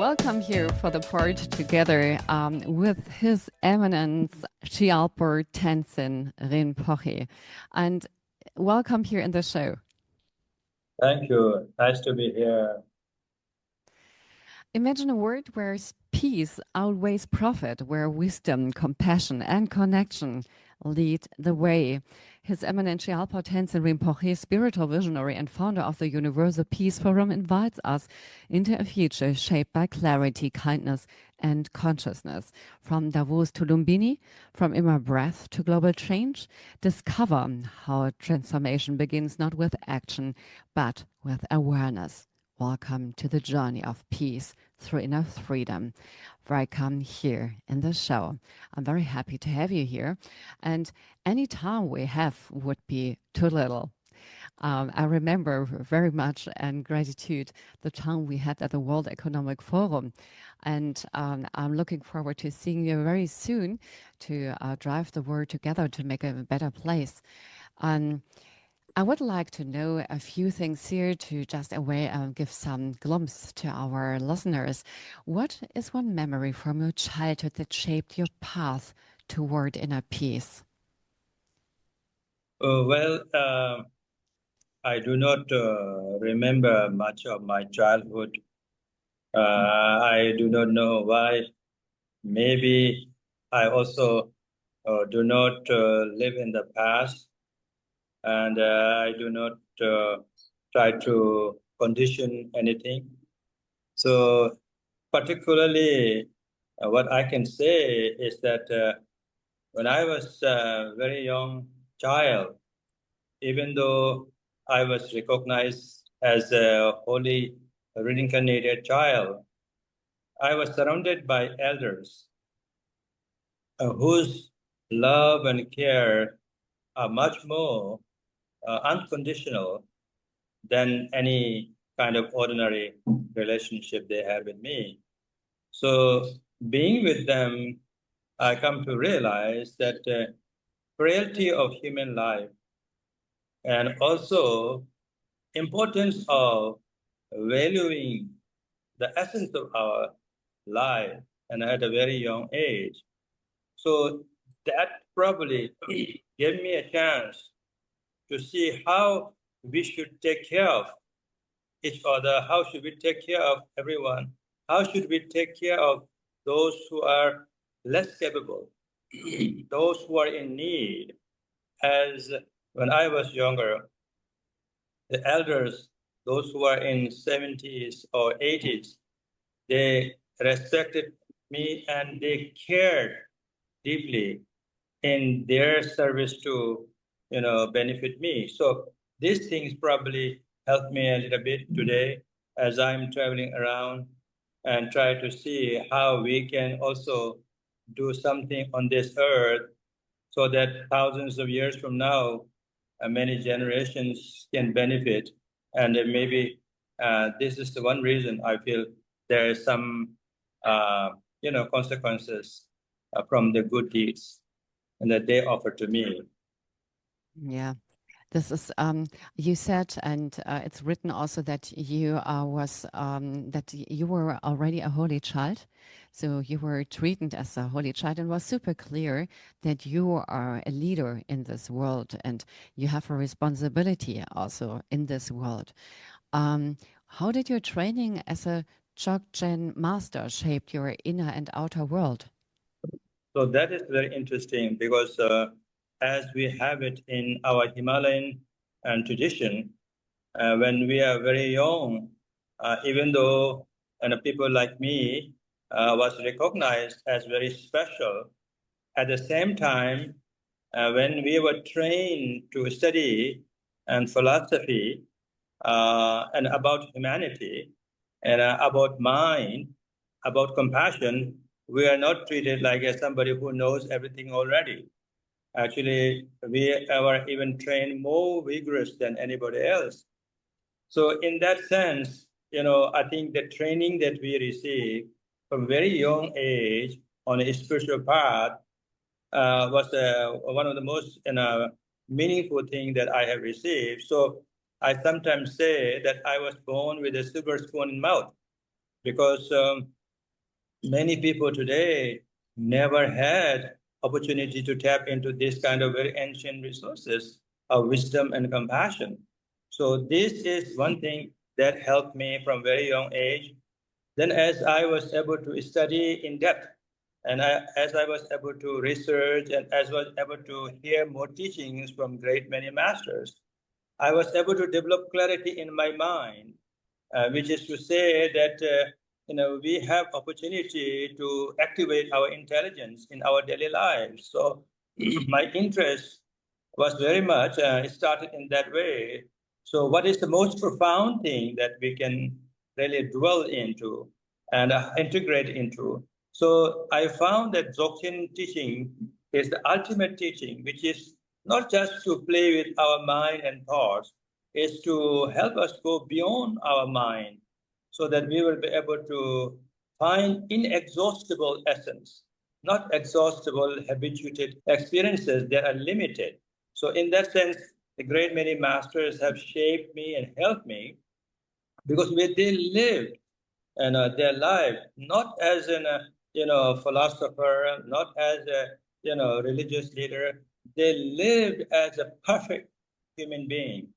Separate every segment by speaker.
Speaker 1: welcome here for the part together with His Eminence Shyalpa Tenzin Rinpoche. And welcome here in the show.
Speaker 2: Thank you. Nice to be here.
Speaker 1: Imagine a world where peace outweighs profit, where wisdom, compassion, and connection lead the way. His Eminence Shyalpa Tenzin Rinpoche, spiritual visionary and founder of the Universal Peace Forum, invites us into a future shaped by clarity, kindness, and consciousness. From Davos to Lumbini, from inner breath to global change, discover how transformation begins not with action, but with awareness. Welcome to the journey of peace through inner freedom. Welcome here in the show. I'm very happy to have you here. And any time we have would be too little. I remember very much and gratitude the time we had at the World Economic Forum. And I'm looking forward to seeing you very soon to drive the world together to make a better place. I would like to know a few things here to just give some glimpse to our listeners. What is one memory from your childhood that shaped your path toward inner peace?
Speaker 2: I do not remember much of my childhood. I do not know why. Maybe I also do not live in the past, and I do not try to condition anything. So particularly what I can say is that when I was a very young child, even though I was recognized as a holy reincarnated child, I was surrounded by elders whose love and care are much more unconditional than any kind of ordinary relationship they have with me. So being with them, I come to realize that frailty of human life and also importance of valuing the essence of our life and at a very young age. So that probably gave me a chance to see how we should take care of each other, how should we take care of everyone, how should we take care of those who are less capable, those who are in need. As when I was younger, the elders, those who are in 70s or 80s, they respected me and they cared deeply in their service to, benefit me. So these things probably help me a little bit today as I'm traveling around and try to see how we can also do something on this earth so that thousands of years from now, many generations can benefit. And maybe this is the one reason I feel there is some, consequences from the good deeds and that they offer to me.
Speaker 1: Yeah. This is you said, and it's written also that you that you were already a holy child, so you were treated as a holy child, and was super clear that you are a leader in this world, and you have a responsibility also in this world. How did your training as a Chokchen master shape your inner and outer world?
Speaker 2: So that is very interesting because as we have it in our Himalayan tradition, when we are very young, even though people like me was recognized as very special, at the same time, when we were trained to study and philosophy and about humanity and about mind, about compassion, we are not treated like as somebody who knows everything already. Actually, we are even trained more vigorous than anybody else. So in that sense, I think the training that we receive from very young age on a spiritual path was one of the most meaningful things that I have received. So I sometimes say that I was born with a silver spoon in mouth because many people today never had opportunity to tap into this kind of very ancient resources of wisdom and compassion. So this is one thing that helped me from very young age. Then as I was able to study in depth, and as I was able to research and as I was able to hear more teachings from great many masters, I was able to develop clarity in my mind, which is to say that we have opportunity to activate our intelligence in our daily lives. So my interest was very much started in that way. So what is the most profound thing that we can really dwell into and integrate into? So I found that Dzogchen teaching is the ultimate teaching, which is not just to play with our mind and thoughts, is to help us go beyond our mind so that we will be able to find inexhaustible essence, not exhaustible habituated experiences that are limited. So in that sense, a great many masters have shaped me and helped me because they lived and their life not as an philosopher, not as a religious leader. They lived as a perfect human being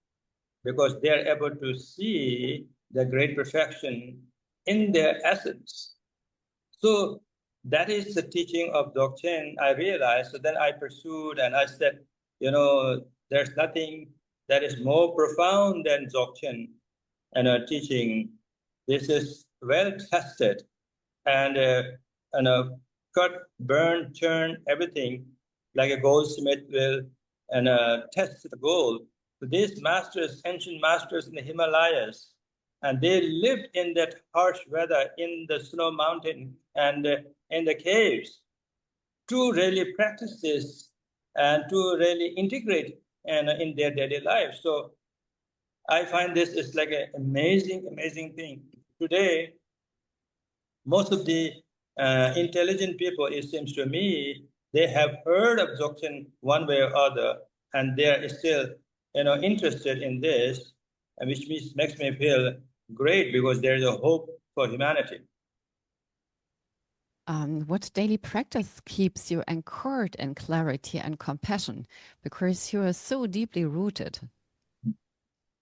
Speaker 2: because they are able to see the great perfection in their essence. So that is the teaching of Dzogchen, I realized. So then I pursued and I said, there's nothing that is more profound than Dzogchen and teaching. This is well tested and cut, burn, turn, everything like a goldsmith will and test the gold. So these masters, ancient masters in the Himalayas, and they lived in that harsh weather in the snow mountain and in the caves to really practice this and to really integrate and in their daily life. So I find this is like an amazing, amazing thing. Today, most of the intelligent people, it seems to me, they have heard of Dzogchen one way or other, and they are still, interested in this, and which makes me feel great because there is a hope for humanity.
Speaker 1: What daily practice keeps you anchored in clarity and compassion? Because you are so deeply rooted.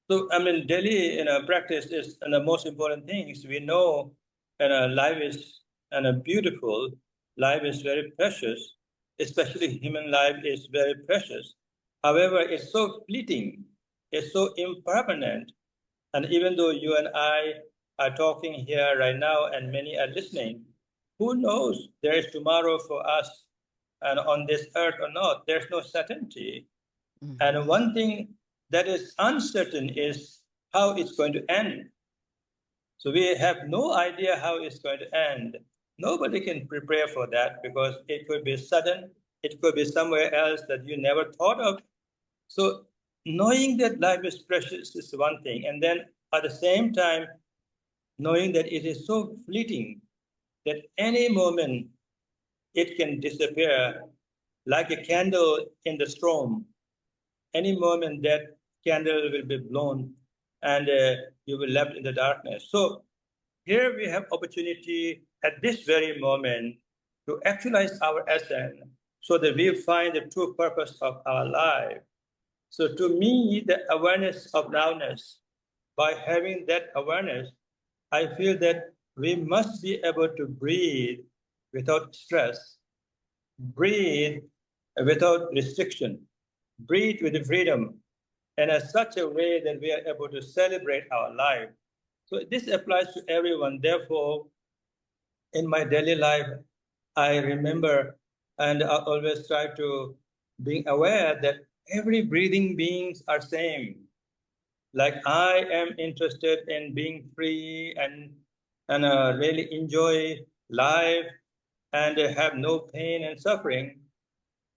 Speaker 2: So, daily practice is the most important thing. Is we know life is beautiful, life is very precious, especially human life is very precious. However, it's so fleeting, it's so impermanent. And even though you and I are talking here right now and many are listening, who knows there is tomorrow for us and on this earth or not? There's no certainty. Mm-hmm. And one thing that is uncertain is how it's going to end. So we have no idea how it's going to end. Nobody can prepare for that because it could be sudden, it could be somewhere else that you never thought of. So knowing that life is precious is one thing. And then at the same time, knowing that it is so fleeting that any moment it can disappear like a candle in the storm. Any moment that candle will be blown and you will left in the darkness. So here we have opportunity at this very moment to actualize our essence so that we find the true purpose of our life. So to me, the awareness of nowness, by having that awareness, I feel that we must be able to breathe without stress, breathe without restriction, breathe with freedom, and in such a way that we are able to celebrate our life. So this applies to everyone. Therefore, in my daily life, I remember and I always try to be aware that every breathing beings are same. Like I am interested in being free and really enjoy life and have no pain and suffering.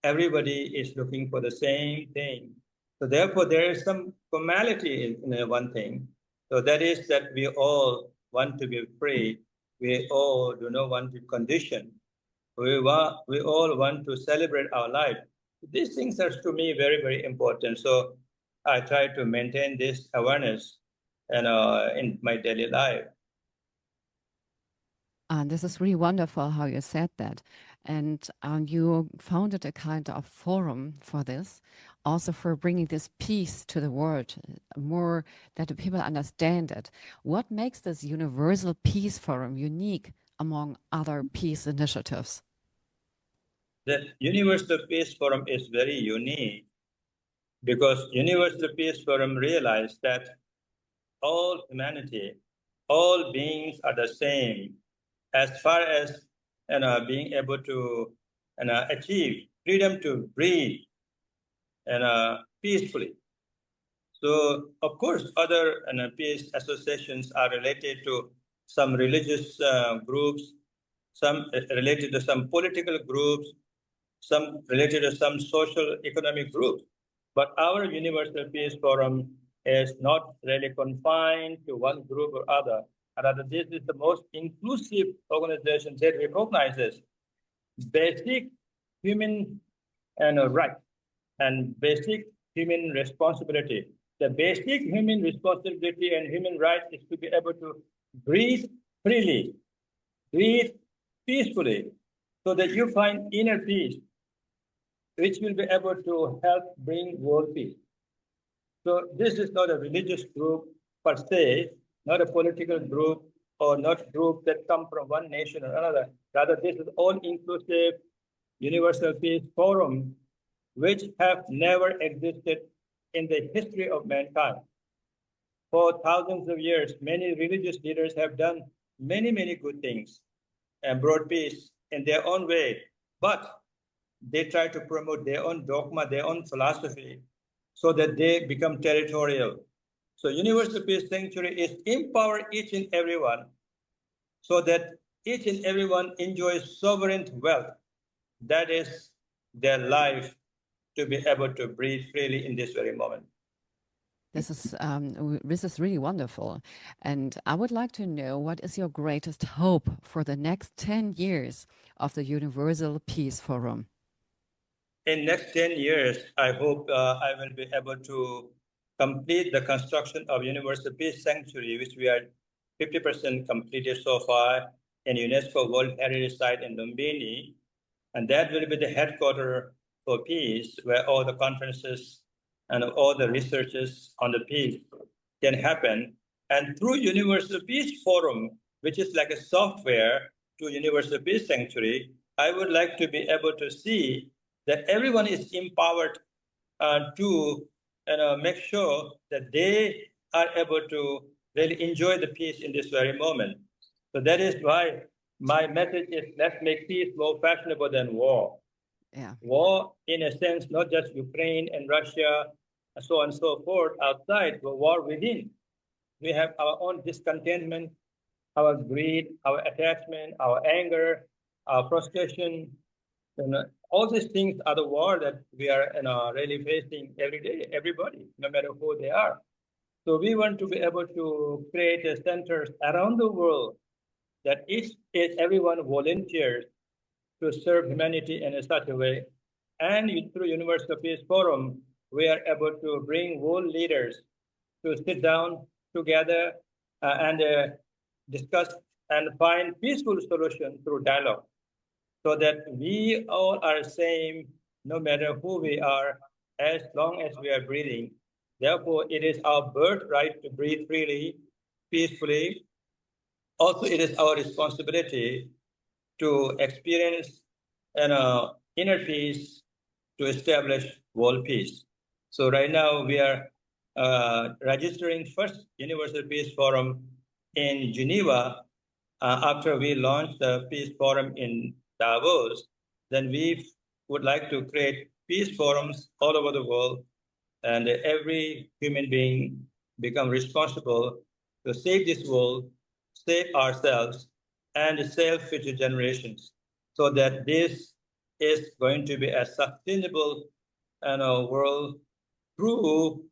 Speaker 2: Everybody is looking for the same thing. So therefore, there is some formality in one thing. So that is that we all want to be free. We all do not want to condition. We all want to celebrate our life. These things are to me very, very important. So I try to maintain this awareness and in my daily life.
Speaker 1: This is really wonderful how you said that. And you founded a kind of forum for this, also for bringing this peace to the world, more that the people understand it. What makes this Universal Peace Forum unique among other peace initiatives?
Speaker 2: The Universal Peace Forum is very unique because Universal Peace Forum realized that all humanity, all beings are the same as far as being able to achieve freedom to breathe peacefully. So, of course, other peace associations are related to some religious groups, some related to some political groups, some related to some social economic groups. But our Universal Peace Forum is not really confined to one group or other. Rather, this is the most inclusive organization that recognizes basic human rights and basic human responsibility. The basic human responsibility and human rights is to be able to breathe freely, breathe peacefully, so that you find inner peace, which will be able to help bring world peace. So this is not a religious group per se, not a political group, or not group that come from one nation or another. Rather, this is all-inclusive universal peace forum, which have never existed in the history of mankind. For thousands of years, many religious leaders have done many, many good things and brought peace in their own way. But they try to promote their own dogma, their own philosophy, so that they become territorial. So Universal Peace Sanctuary is empower each and everyone so that each and everyone enjoys sovereign wealth. That is their life to be able to breathe freely in this very moment.
Speaker 1: This is really wonderful. And I would like to know, what is your greatest hope for the next 10 years of the Universal Peace Forum?
Speaker 2: In next 10 years, I hope I will be able to complete the construction of Universal Peace Sanctuary, which we are 50% completed so far in UNESCO World Heritage Site in Lumbini. And that will be the headquarters for peace, where all the conferences and all the researches on the peace can happen. And through Universal Peace Forum, which is like a software to Universal Peace Sanctuary, I would like to be able to see that everyone is empowered to make sure that they are able to really enjoy the peace in this very moment. So that is why my message is, let's make peace more fashionable than war.
Speaker 1: Yeah.
Speaker 2: War, in a sense, not just Ukraine and Russia, and so on and so forth outside, but war within. We have our own discontentment, our greed, our attachment, our anger, our frustration. All these things are the war that we are really facing every day, everybody, no matter who they are. So we want to be able to create centers around the world that each is everyone volunteers to serve humanity in such a way. And through Universal Peace Forum, we are able to bring world leaders to sit down together and discuss and find peaceful solutions through dialogue, so that we all are same no matter who we are, as long as we are breathing. Therefore, it is our birthright to breathe freely, peacefully. Also, it is our responsibility to experience inner peace to establish world peace. So right now we are registering first Universal Peace Forum in Geneva. After we launch the Peace Forum in Davos, then we would like to create peace forums all over the world, and every human being become responsible to save this world, save ourselves, and save future generations, so that this is going to be a sustainable world through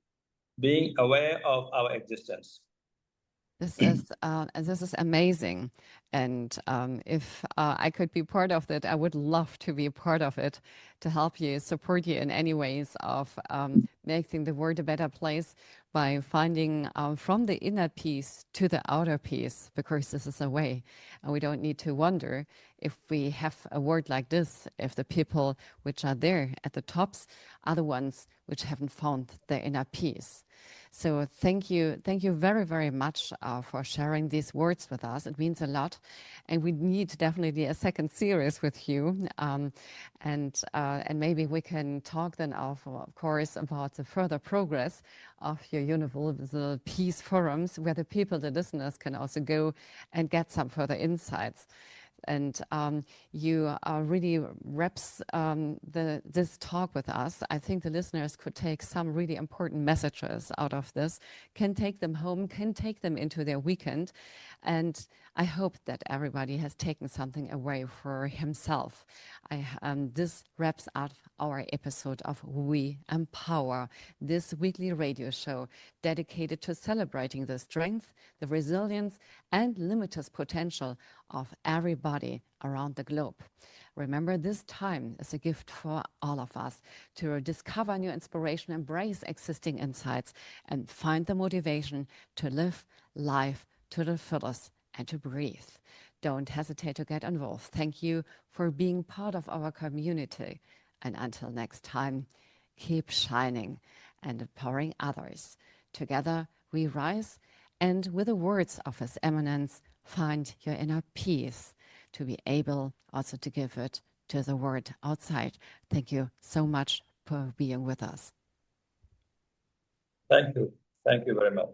Speaker 2: being aware of our existence.
Speaker 1: This is amazing, and if I could be part of it, I would love to be a part of it, to help you, support you in any ways of making the world a better place by finding from the inner peace to the outer peace, because this is a way. And we don't need to wonder if we have a word like this, if the people which are there at the tops are the ones which haven't found their inner peace. So thank you very, very much for sharing these words with us. It means a lot, and we need definitely a second series with you, and maybe we can talk then, of course, about the further progress of your Universal Peace Forums, where the people, the listeners, can also go and get some further insights. And you really wraps this talk with us. I think the listeners could take some really important messages out of this, can take them home, can take them into their weekend. And I hope that everybody has taken something away for himself. This wraps up our episode of We Empower, this weekly radio show dedicated to celebrating the strength, the resilience, and limitless potential of everybody around the globe. Remember, this time is a gift for all of us to discover new inspiration, embrace existing insights, and find the motivation to live life to the fullest and to breathe. Don't hesitate to get involved. Thank you for being part of our community. And until next time, keep shining and empowering others. Together we rise, and with the words of His Eminence, find your inner peace to be able also to give it to the world outside. Thank you so much for being with us.
Speaker 2: Thank you. Thank you very much.